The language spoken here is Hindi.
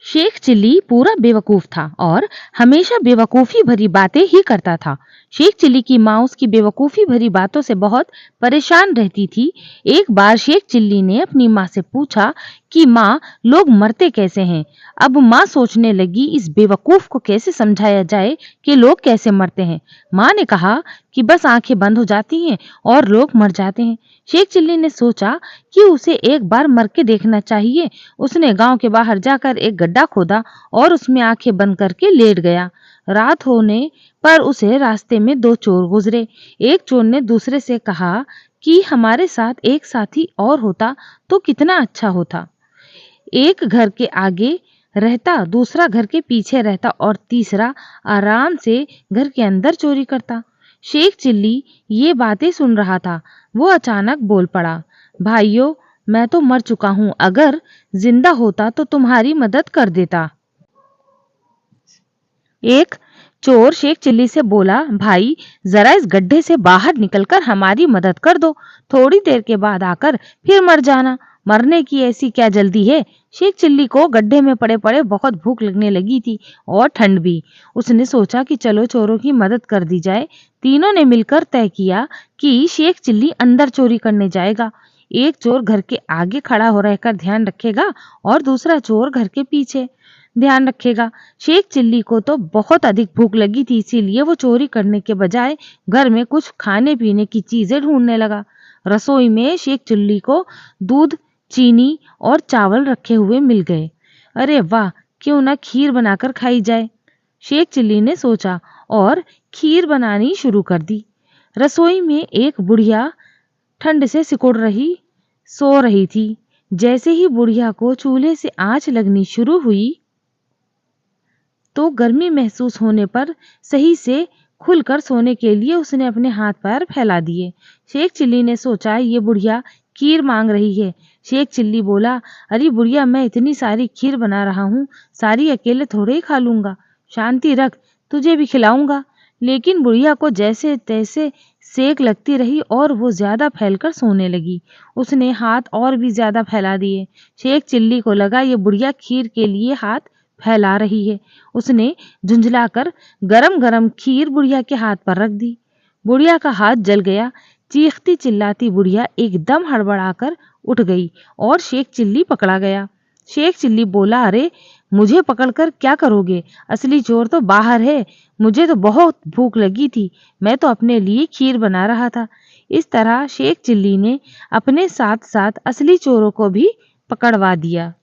शेख चिल्ली पूरा बेवकूफ था और हमेशा बेवकूफी भरी बातें ही करता था। शेख चिल्ली की माँ उसकी बेवकूफी भरी बातों से बहुत परेशान रहती थी। एक बार शेख चिल्ली ने अपनी माँ से पूछा कि माँ, लोग मरते कैसे हैं? अब माँ सोचने लगी इस बेवकूफ को कैसे समझाया जाए कि लोग कैसे मरते हैं। माँ ने कहा कि बस आंखें बंद हो जाती हैं और लोग मर जाते हैं। शेख चिल्ली ने सोचा कि उसे एक बार मर के देखना चाहिए। उसने गांव के बाहर जाकर एक गड्ढा खोदा और उसमें आंखें बंद करके लेट गया। रात होने पर उसे रास्ते में दो चोर गुजरे। एक चोर ने दूसरे से कहा कि हमारे साथ एक साथी और होता तो कितना अच्छा होता। एक घर के आगे रहता, दूसरा घर के पीछे रहता और तीसरा आराम से घर के अंदर चोरी करता। शेख चिल्ली ये बातें सुन रहा था। वो अचानक बोल पड़ा, भाइयों, मैं तो मर चुका हूं, अगर जिंदा होता तो तुम्हारी मदद कर देता। एक चोर शेख चिल्ली से बोला, भाई, जरा इस गड्ढे से बाहर निकलकर हमारी मदद कर दो। थोड़ी देर के बाद आकर फिर मर जाना। मरने की ऐसी क्या जल्दी है? शेख चिल्ली को गड्ढे में पड़े पड़े बहुत भूख लगने लगी थी और ठंड भी। उसने सोचा कि चलो चोरों की मदद कर दी जाए। तीनों ने मिलकर तय किया कि शेख चिल्ली अंदर चोरी करने जाएगा। एक चोर घर के आगे खड़ा हो रहकर ध्यान रखेगा और दूसरा चोर घर के पीछे ध्यान रखेगा। शेख चिल्ली को तो बहुत अधिक भूख लगी थी, इसीलिए वो चोरी करने के बजाय घर में कुछ खाने पीने की चीजें ढूंढने लगा। रसोई में शेख चिल्ली को दूध, चीनी और चावल रखे हुए मिल गए। अरे वाह, क्यों ना खीर बनाकर खाई जाए, शेख चिल्ली ने सोचा और खीर बनानी शुरू कर दी। रसोई में एक बुढ़िया ठंड से सो रही थी। जैसे ही बुढ़िया को चूल्हे से आंच लगनी शुरू हुई तो गर्मी महसूस होने पर सही से खुलकर सोने के लिए उसने अपने हाथ पैर फैला दिए। शेख चिल्ली ने सोचा ये बुढ़िया खीर मांग रही है। शेख चिल्ली बोला, अरे बुढ़िया, मैं इतनी सारी खीर बना रहा हूँ, सारी अकेले थोड़े ही खा लूंगा। शांति रख, तुझे भी खिलाऊंगा। लेकिन बुढ़िया को जैसे तैसे सेक लगती रही और वो ज्यादा फैलकर सोने लगी। उसने हाथ और भी ज्यादा फैला दिए। शेख चिल्ली को लगा ये बुढ़िया खीर के लिए हाथ फैला रही है। उसने झुंझलाकर गरम गरम खीर बुढ़िया के हाथ पर रख दी। बुढ़िया का हाथ जल गया। चीखती चिल्लाती बुढ़िया एकदम हड़बड़ाकर उठ गई और शेख चिल्ली पकड़ा गया। शेख चिल्ली बोला, अरे मुझे पकड़कर क्या करोगे? असली चोर तो बाहर है। मुझे तो बहुत भूख लगी थी, मैं तो अपने लिए खीर बना रहा था। इस तरह शेख चिल्ली ने अपने साथ साथ असली चोरों को भी पकड़वा दिया।